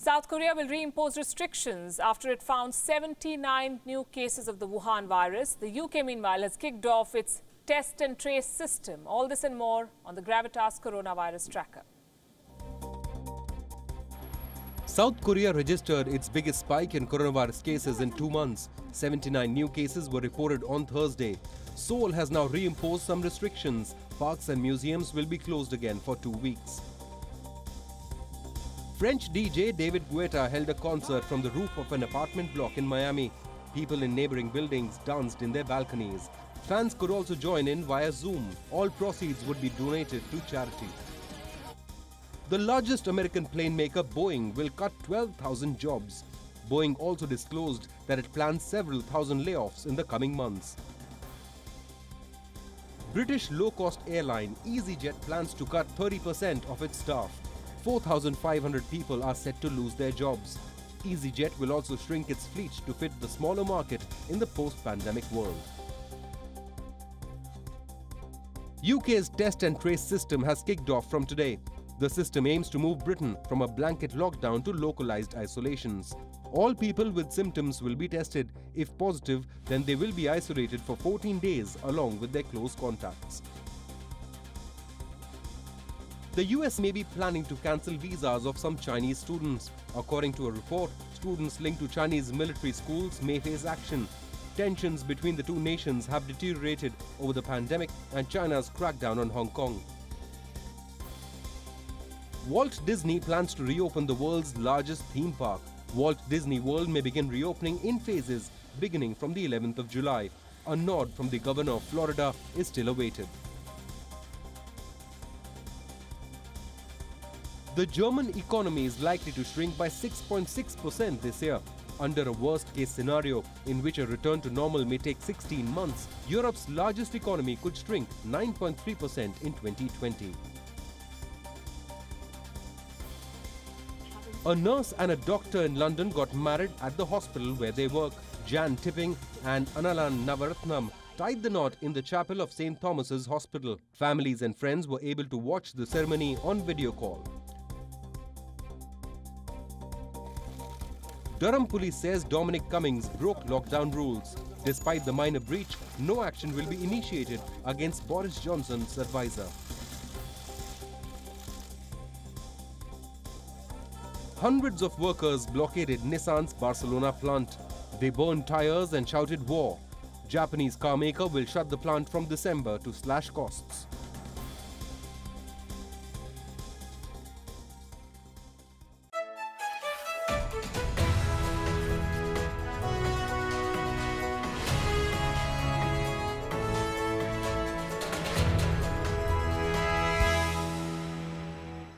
South Korea will reimpose restrictions after it found 79 new cases of the Wuhan virus. The UK, meanwhile, has kicked off its test and trace system. All this and more on the Gravitas Coronavirus Tracker. South Korea registered its biggest spike in coronavirus cases in 2 months. 79 new cases were reported on Thursday. Seoul has now reimposed some restrictions. Parks and museums will be closed again for 2 weeks. French DJ David Guetta held a concert from the roof of an apartment block in Miami. People in neighboring buildings danced in their balconies. Fans could also join in via Zoom. All proceeds would be donated to charity. The largest American plane maker, Boeing, will cut 12,000 jobs. Boeing also disclosed that it plans several thousand layoffs in the coming months. British low-cost airline EasyJet plans to cut 30% of its staff. 4,500 people are set to lose their jobs. EasyJet will also shrink its fleet to fit the smaller market in the post-pandemic world. UK's test and trace system has kicked off from today. The system aims to move Britain from a blanket lockdown to localized isolations. All people with symptoms will be tested. If positive, then they will be isolated for 14 days along with their close contacts. The US may be planning to cancel visas of some Chinese students. According to a report, students linked to Chinese military schools may face action. Tensions between the two nations have deteriorated over the pandemic and China's crackdown on Hong Kong. Walt Disney plans to reopen the world's largest theme park. Walt Disney World may begin reopening in phases beginning from the 11th of July. A nod from the governor of Florida is still awaited. The German economy is likely to shrink by 6.6% this year. Under a worst-case scenario in which a return to normal may take 16 months, Europe's largest economy could shrink 9.3% in 2020. A nurse and a doctor in London got married at the hospital where they work. Jan Tipping and Analan Navaratnam tied the knot in the chapel of St. Thomas's Hospital. Families and friends were able to watch the ceremony on video call. Durham police says Dominic Cummings broke lockdown rules. Despite the minor breach, no action will be initiated against Boris Johnson's advisor. Hundreds of workers blockaded Nissan's Barcelona plant. They burned tires and shouted war. Japanese car maker will shut the plant from December to slash costs.